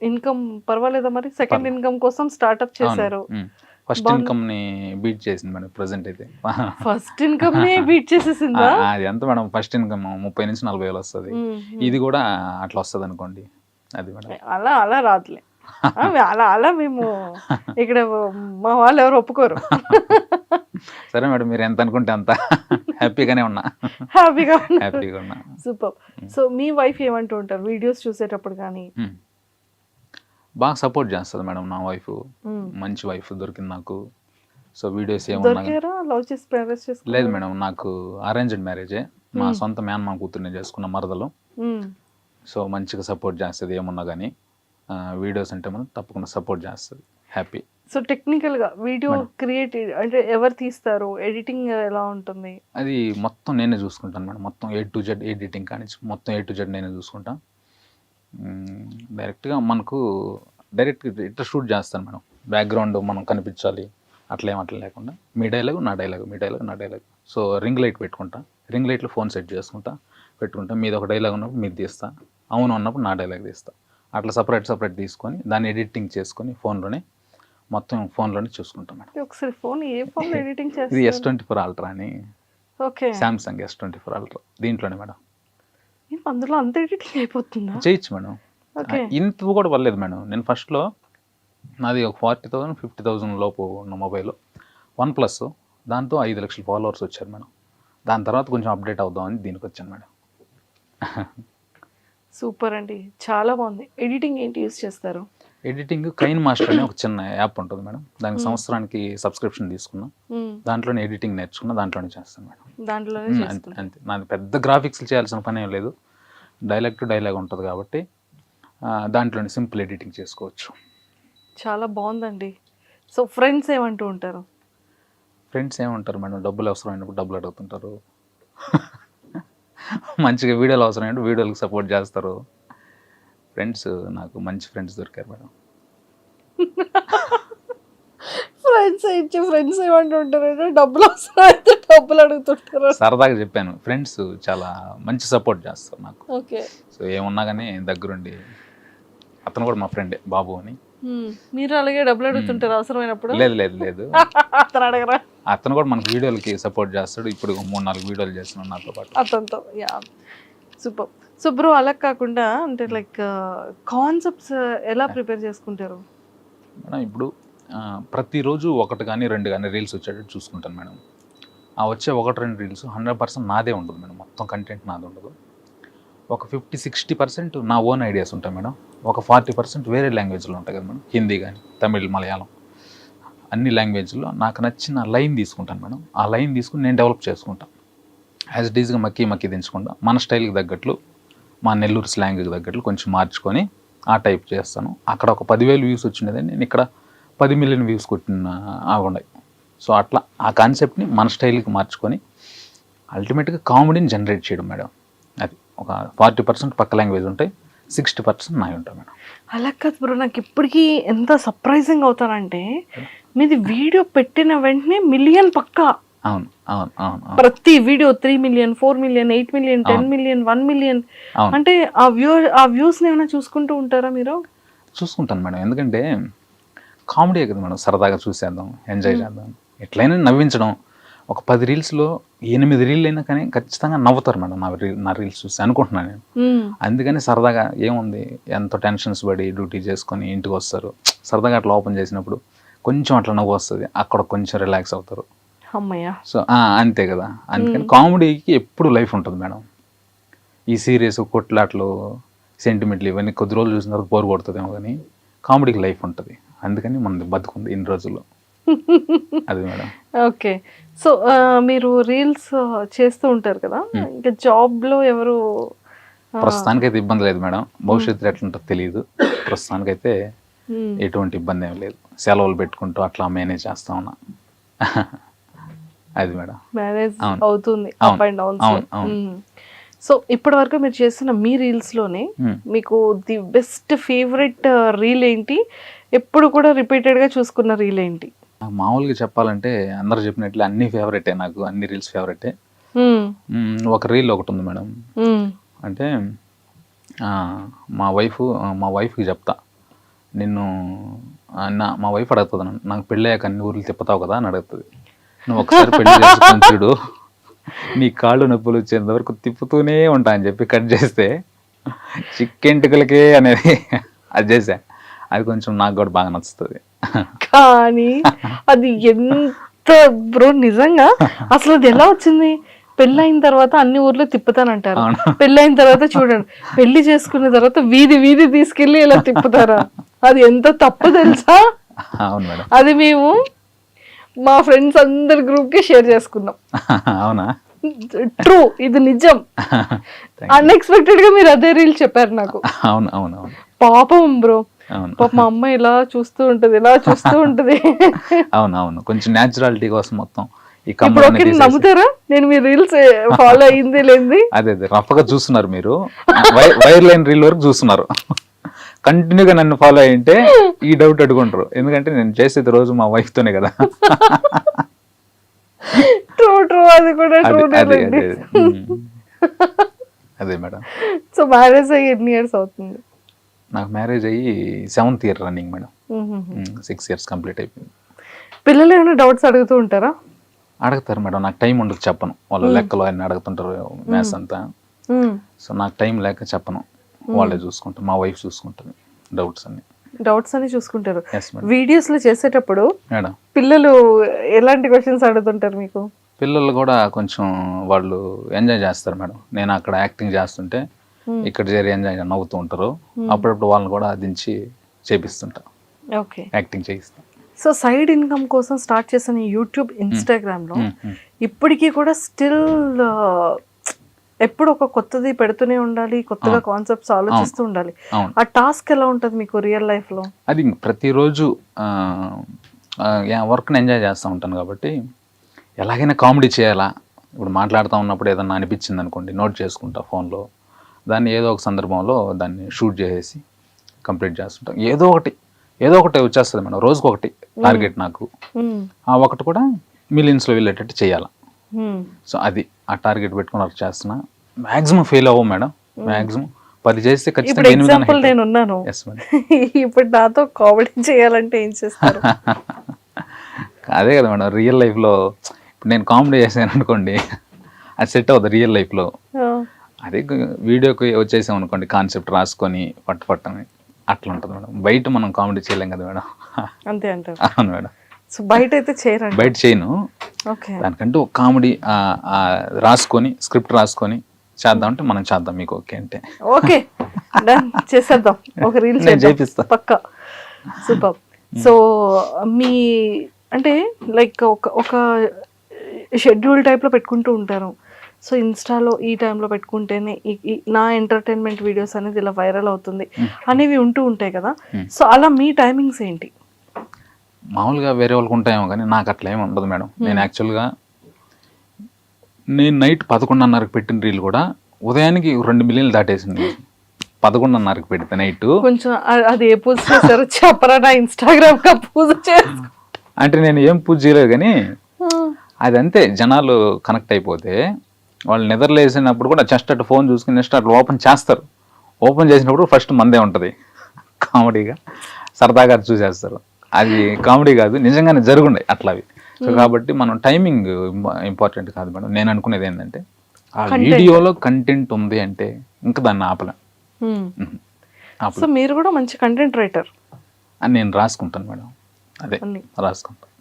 Income పర్వాలేదా మరి? Second income కోసం స్టార్టప్ చేశారు. ఫస్ట్ బావుంది. ఇన్‌కమ్‌ని బీట్ చేసింది మేడం ప్రెజెంట్ అయితే. ఫస్ట్ ఇన్‌కమ్‌నే బీట్ చేసేసిందా? అది ఎంత మేడం ఫస్ట్ ఇన్‌కమ్ 30,000-40,000 వస్తది. హ్మ్. హ్మ్. ఇది కూడా అట్లా వస్తదనుకోండి. అది మేడం. అలా అలా రాదులే. అలా అలా మేము ఇక్కడ మా వాళ్ళు ఎవరు ఒప్పుకోరు. సరే మేడం మీరు ఎంత అనుకుంటే అంత హ్యాపీగానే ఉన్నా. హ్యాపీగా ఉన్నారు. హ్యాపీగా ఉన్నా. సూపర్. హ్మ్. సో మీ వైఫ్ ఏమంటూ ఉంటారు వీడియోస్ చూసేటప్పుడు గానీ? హ్మ్. బాగా సపోర్ట్ చేస్తది మేడం నా వైఫ్. హ్మ్. మంచి వైఫ్ దొరికింది నాకు. సో వీడియోస్ ఏమున్నా గాని దొరికారా? లవ్ చేసి మ్యారేజ్ లేదు చేసుకున్నారా? మేడం నాకు అరేంజ్డ్ మ్యారేజే. మా హ్మ్. సొంత మేనమామ కూతుర్ని చేసుకున్న మరదలు. హ్మ్. సో మంచిగా సపోర్ట్ చేస్తది ఏమున్నా గానీ. వీడియోస్ అంటే మనం తప్పకుండా సపోర్ట్ చేస్తది. హ్యాపీ. సో టెక్నికల్‌గా వీడియో మేడం. క్రియేట్ అంటే ఎవరు తీస్తారు? ఎడిటింగ్ ఎలా ఉంటుంది? అది మొత్తం నేనే చూసుకుంటాను మేడం. మొత్తం ఏ టు జెడ్ ఎడిటింగ్ కానించి మొత్తం ఏ టు జెడ్ నేనే చూసుకుంటా. డైరెక్ట్‌గా మనకు ఇట్లా షూట్ చేస్తాను మేడం. బ్యాక్‌గ్రౌండ్ మనం కనిపించాలి. అట్లా లేకుండా మీ డైలాగు, నా డైలాగు, మీ డైలాగు, నా డైలాగు. సో రింగ్ లైట్ పెట్టుకుంటా. రింగ్ లైట్‌లో ఫోన్ సెట్ చేసుకుంటా. పెట్టుకుంటా. మీది ఒక డైలాగ్ ఉన్నప్పుడు మీది తీస్తా. అవును అన్నప్పుడు నా డైలాగ్ తీస్తా. అట్లా సెపరేట్ తీసుకొని దాన్ని ఎడిటింగ్ చేసుకొని ఫోన్‌లోనే మొత్తం ఫోన్‌లోనే చూసుకుంటాం మేడం. ఒకసారి ఏ ఫోన్‌లో ఎడిటింగ్ ఇది చేస్తారు? S24 అల్ట్రా అని ఓకే. సామ్సంగ్ S24 అల్ట్రా దీంట్లోనే మేడం. అందులో అంత ఎడిటింగ్ అయిపోతుందా? చేయొచ్చు మేడం. ఓకే. ఇంత కూడా పర్లేదు మేడం. నేను ఫస్ట్‌లో నాది ఒక 40,000, 50,000 లోపు ఉన్న మొబైల్. వన్ ప్లస్ దాంతో 5,00,000 ఫాలోవర్స్ వచ్చారు మేడం. దాని తర్వాత కొంచెం అప్డేట్ అవుదామని దీనికి వచ్చాను మేడం. సూపర్ అండి. చాలా బాగుంది. ఎడిటింగ్ ఏంటి యూజ్ చేస్తారు? ఎడిటింగ్ కైన్ మాస్టర్ అనే ఒక చిన్న యాప్ ఉంటుంది మేడం. దానికి హ్మ్. సంవత్సరానికి సబ్స్క్రిప్షన్ తీసుకున్నా. హ్మ్. దాంట్లోనే ఎడిటింగ్ నేర్చుకున్నా. దాంట్లోనే చేస్తాను మేడం. దాంట్లోనే అంతే చేసుకుంటారు. అంతే. నాది పెద్ద గ్రాఫిక్స్‌లు చేయాల్సిన పనేం లేదు. డైలాగ్ టు డైలాగ్ ఉంటుంది కాబట్టి దాంట్లోనే సింపుల్ ఎడిటింగ్ చేసుకోవచ్చు. చాలా బాగుందండి. సో ఫ్రెండ్స్ ఏమంటూ ఉంటారు? ఫ్రెండ్స్ ఏమంటారు మేడం డబ్బులు అవసరమైనప్పుడు డబ్బులు అడుగుతుంటారు. మంచిగా వీడియోలు అవసరమైనప్పుడు వీడియోలకు సపోర్ట్ చేస్తారు. ఫ్రెండ్స్ నాకు మంచి ఫ్రెండ్స్ దొరికారు మేడం. ఫ్రెండ్స్ ఏమంటూ ఉంటారంటే డబ్బులు అవసరమైతే డబ్బులు అడుగుతుంటారు. సరదాగా చెప్పాను. ఫ్రెండ్స్ చాలా మంచి సపోర్ట్ చేస్తారు నాకు. ఓకే. సో ఏమున్నా గానీ దగ్గరుండి అతను కూడా మా ఫ్రెండే బాబు అని. మీరు అలాగే డబ్బులు అడుగుతుంటారు అవసరమైనప్పుడు? లేదు. అతను అడగరా? అతను కూడా మనకు వీడియోలకి సపోర్ట్ చేస్తాడు. ఇప్పుడు 3, 4 వీడియోలు చేస్తున్నాడు నాతో పాటు. అతనితో సూపర్. సో బ్రో అలా కాకుండా అంటే లైక్ కాన్సెప్ట్స్ ఎలా ప్రిపేర్ చేసుకుంటారు? మేడం ఇప్పుడు ప్రతిరోజు 1 కానీ 2 కానీ రీల్స్ వచ్చేటట్టు చూసుకుంటాను మేడం. ఆ వచ్చే 1, 2 రీల్స్ 100% నాదే ఉండదు మేడం. మొత్తం కంటెంట్ నాది ఉండదు. ఒక 50-60% నా ఓన్ ఐడియాస్ ఉంటాయి మేడం. ఒక 40% వేరే లాంగ్వేజ్లో ఉంటాయి కదా మేడం. హిందీ కానీ, తమిళ్, మలయాళం అన్ని లాంగ్వేజ్లో నాకు నచ్చిన లైన్ తీసుకుంటాను మేడం. ఆ లైన్ తీసుకుని నేను డెవలప్ చేసుకుంటాను. యాజ్ ఇట్ ఈజ్గా మక్కి దించకుండా మన స్టైల్కి తగ్గట్లు మా నెల్లూరు స్లాంగ్కి తగ్గట్లు కొంచెం మార్చుకొని ఆ టైప్ చేస్తాను. అక్కడ ఒక 10,000 వ్యూస్ వచ్చినది నేను ఇక్కడ 10 మిలియన్ వ్యూస్ కొట్టిన ఆగుండాయి. సో అట్లా ఆ కాన్సెప్ట్ని మన స్టైల్కి మార్చుకొని అల్టిమేట్గా కామెడీని జనరేట్ చేయడం మేడం. అది ఒక 40% పక్క లాంగ్వేజ్ ఉంటాయి, 60% నావి ఉంటాయి మేడం. అలా కాదు బ్రో, నాకు ఇప్పటికీ ఎంత సర్ప్రైజింగ్ అవుతానంటే మీది వీడియో పెట్టిన వెంటనే మిలియన్ పక్కా. అవును. ప్రతి video 3 million, 4 million, 8 million, 10 million, 1 million. అంటే ఆ వ్యూస్ని ఏమైనా చూసుకుంటూ ఉంటారా మీరు? చూసుకుంటాను మేడం. ఎందుకంటే కామెడీ కదా మేడం. సరదాగా చూసేద్దాం, ఎంజాయ్ చేద్దాం, ఎట్లయినా నవ్వించడం. ఒక 10 రీల్స్లో 8 రీల్ అయినా కానీ ఖచ్చితంగా నవ్వుతారు మేడం నా రీల్స్ చూసి అనుకుంటున్నాను నేను. అందుకని సరదాగా ఏముంది ఎంతో టెన్షన్స్ పడి డ్యూటీ చేసుకొని ఇంటికి వస్తారు, సరదాగా అట్లా ఓపెన్ చేసినప్పుడు కొంచెం అట్లా నవ్వు వస్తుంది, అక్కడ కొంచెం రిలాక్స్ అవుతారు. అమ్మయ్య. సో అంతే కదా. అందుకని కామెడీకి ఎప్పుడు లైఫ్ ఉంటుంది మేడం. ఈ సీరియస్ కొట్లాట్లు సెంటిమెంట్లు ఇవన్నీ కొద్ది రోజులు చూసిన తర్వాత బోర్ కొడుతుందేమో, కానీ కామెడీకి లైఫ్ ఉంటుంది. అందుకని మనది బతుకుంది ఇన్ని రోజుల్లో. అది మేడం. ఓకే. సో మీరు రీల్స్ చేస్తూ ఉంటారు కదా, ఇంకా జాబ్లో ఎవరు? ప్రస్తుతానికైతే ఇబ్బంది లేదు మేడం. భవిష్యత్తులో ఎట్లుంటుందో తెలియదు. ప్రస్తుతానికైతే ఎటువంటి ఇబ్బంది ఏమి లేదు. సెలవులు పెట్టుకుంటూ అట్లా మేనేజ్ చేస్తా ఉన్నా. అది మేడం. మేనేజ్ అవుతుంది అప్ అండ్ డౌన్స్. సో ఇప్పటి వరకు మీరు చేస్తున్న మీ రీల్స్లోనే మీకు ది బెస్ట్ ఫేవరెట్ రీల్ ఏంటి? ఎప్పుడు కూడా రిపీటెడ్గా చూసుకున్న రీల్ ఏంటి? మామూలుగా చెప్పాలంటే అందరు చెప్పినట్లు అన్ని ఫేవరెటే, నాకు అన్ని రీల్స్ ఫేవరెటే. ఒక రీల్ ఒకటి ఉంది మేడం. అంటే మా వైఫ్కి చెప్తా, నిన్ను మా వైఫ్ అడుగుతుంది నన్ను, నాకు పెళ్ళయ్యాక అన్ని ఊర్లు తిప్పుతావు కదా అని అడుగుతుంది. నువ్వు ఒకసారి పెళ్లి చేసుకొని చూడు, నీ కాళ్ళు నొప్పులు వచ్చేంత వరకు తిప్పుతూనే ఉంటా అని చెప్పి కట్ చేస్తే చిక్కెంటుకలకే అనేది అది చేసా. అది కొంచెం నాకు కూడా బాగా నచ్చుతుంది. కానీ అది ఎంత బ్రో నిజంగా అసలు అది ఎలా వచ్చింది? పెళ్ళైన తర్వాత అన్ని ఊర్లో తిప్పుతానంటారు, పెళ్ళైన తర్వాత చూడండి పెళ్లి చేసుకున్న తర్వాత వీధి వీధి తీసుకెళ్లి ఇలా తిప్పుతారా? అది ఎంత తప్పు తెలుసా? అవును మేడం. అది మేము మా ఫ్రెండ్స్ అందరి గ్రూప్ కి షేర్ చేసుకున్నాం. అవునా? ట్రూ, ఇది నిజం. అన్ఎక్స్పెక్టెడ్ గా మీరు అదే రీల్ చెప్పారు నాకు. అవును అవును అవును. పాపం బ్రో, పాప మా అమ్మ ఇలా చూస్తూ ఉంటది, ఇలా చూస్తూ ఉంటది. అవును అవును, కొంచెం న్యాచురాలిటీ కోసం మొత్తం ఇప్పుడు ఓకే, నమ్ముతారా నేను మీ రీల్స్ ఫాలో అయ్యింది లేంది? అదే అదే రఫ్ గా చూస్తున్నారు మీరు, వైర్ లైన్ రీల్ వరకు చూస్తున్నారు. కంటిన్యూగా నన్ను ఫాలో అయ్యింటే ఈ డౌట్ అడుగుంటారు, ఎందుకంటే నేను చేసేది రోజు మా వైఫ్ తోనే కదా. ట్రూ ట్రూ, అది కూడా ట్రూ. అదే మేడం. సో మ్యారేజ్ అయ్యి ఎన్ని ఇయర్స్ అవుతుంది? నాకు మ్యారేజ్ అయ్యి 7th year running madam. 6 years complete అయిపోయింది. పిల్లలు ఏమైనా డౌట్స్ అడుగుతూ ఉంటారా? అడుగుతారు మేడం, నాకు టైం ఉండదు చెప్పను. వాళ్ళ లెక్కలు అన్నీ అడుగుతుంటారు, మ్యాథ్స్ అంతా. సో నాకు టైం లేక చెప్పను, వాళ్ళే చూసుకుంటారు, మా వైఫ్ చూసుకుంటుంది డౌట్స్ అన్ని చూసుకుంటారు. వీడియోస్ లో చేసేటప్పుడు మేడం పిల్లలు ఎలాంటి క్వశ్చన్స్ అడుగుతుంటారు మీకు? పిల్లలు కూడా కొంచెం వాళ్ళు ఎంజాయ్ చేస్తారు మేడం. నేను అక్కడ యాక్టింగ్ చేస్తుంటే ఇక్కడ చేరి ఎంజాయ్ నవ్వుతూ ఉంటారు. అప్పుడప్పుడు వాళ్ళని కూడా దించి చేపిస్తుంటా, యాక్టింగ్ చేయిస్తాం. సో సైడ్ ఇన్కమ్ కోసం స్టార్ట్ చేసిన యూట్యూబ్, ఇన్స్టాగ్రామ్ లో ఇప్పటికీ కూడా స్టిల్ ఎప్పుడు ఒక కొత్తది పెడుతూనే ఉండాలి, కొత్తగా కాన్సెప్ట్స్ ఆలోచిస్తూ ఉండాలి. ఆ టాస్క్ ఎలా ఉంటుంది మీకు రియల్ లైఫ్ లో? అది ప్రతిరోజు వర్క్ని ఎంజాయ్ చేస్తూ ఉంటాను కాబట్టి ఎలాగైనా కామెడీ చేయాలా. ఇప్పుడు మాట్లాడుతూ ఉన్నప్పుడు ఏదన్నా అనిపించింది అనుకోండి, నోట్ చేసుకుంటా ఫోన్లో, దాన్ని ఏదో ఒక సందర్భంలో దాన్ని షూట్ చేసేసి కంప్లీట్ చేస్తుంటాం. ఏదో ఒకటి వచ్చేస్తుంది మేడం, రోజుకి ఒకటి టార్గెట్ నాకు. ఆ ఒకటి కూడా మిలియన్స్లో వెళ్ళేటట్టు చేయాలా. సో అది ఆ టార్గెట్ పెట్టుకుని వర్క్ చేస్తున్నా. మ్యాక్సిమం ఫెయిల్ అవ్వం మేడం, మ్యాక్సిమం 10 చేస్తే ఖచ్చితంగా. ఎగ్జాంపుల్ నేను ఉన్నాను, ఇప్పుడు నాతో కామెడీ చేయాలంటే ఏం చేస్తారు? అదే కదా మేడం, రియల్ లైఫ్లో ఇప్పుడు నేను కామెడీ చేసాను అనుకోండి, అది సెట్ అవుతుంది రియల్ లైఫ్లో. అదే వీడియోకి వచ్చేసాం అనుకోండి, కాన్సెప్ట్ రాసుకొని పట్టని అట్లా ఉంటుంది మేడం. బయట మనం కామెడీ చేయలేం కదా మేడం. అంతే అంటారు? అవును మేడం. సో బయట అయితే చేయరండి? బయట చేయను. దానికంటూ ఒక కామెడీ రాసుకొని, స్క్రిప్ట్ రాసుకొని చేద్దామంటే మనం చేద్దాం, మీకు ఓకే అంటే ఓకే చేసేద్దాం, ఒక రీల్ చేపిస్తా పక్కా. సూపర్. సో మీ అంటే లైక్ ఒక షెడ్యూల్ టైప్లో పెట్టుకుంటూ ఉంటారు. సో ఇన్స్టాలో ఈ టైంలో పెట్టుకుంటేనే నా ఎంటర్టైన్మెంట్ వీడియోస్ అనేది ఇలా వైరల్ అవుతుంది అనేవి ఉంటూ ఉంటాయి కదా. సో అలా మీ టైమింగ్స్ ఏంటి? మామూలుగా వేరే వాళ్ళకి ఉంటాయేమో కానీ నాకు అట్లా ఏమి ఉండదు మేడం. నేను యాక్చువల్గా నైట్ 11:30కి పెట్టిన రీల్ కూడా ఉదయానికి 2 మిలియన్లు దాటేసింది. 11:30కి పెడితే నైట్. కొంచెం అది ఏ పూజ చేశారో చెప్పరా? నా ఇన్స్టాగ్రామ్ కా పూజ చేస్తా అంటే నేను ఏం పూజ చేయలేదు కానీ అది అంతే, జనాలు కనెక్ట్ అయిపోతే వాళ్ళు నిద్రలేసినప్పుడు కూడా జస్ట్ అటు ఫోన్ చూసుకుని నెక్స్ట్ అట్లా ఓపెన్ చేస్తారు. ఓపెన్ చేసినప్పుడు ఫస్ట్ మందే ఉంటుంది, కామెడీగా సరదాగా చూసేస్తారు. అది కామెడీ కాదు, నిజంగానే జరుగుండే అట్లావి. సో కాబట్టి మనం టైమింగ్ ఇంపార్టెంట్ కాదు మేడం. నేను అనుకునేది ఏంటంటే ఆ వీడియోలో కంటెంట్ ఉంది అంటే ఇంకా దాన్ని ఆపలేం. సో మీరు కూడా మంచి కంటెంట్ రైటర్ అని నేను రాసుకుంటాను మేడం, అదే రాసుకుంటాను.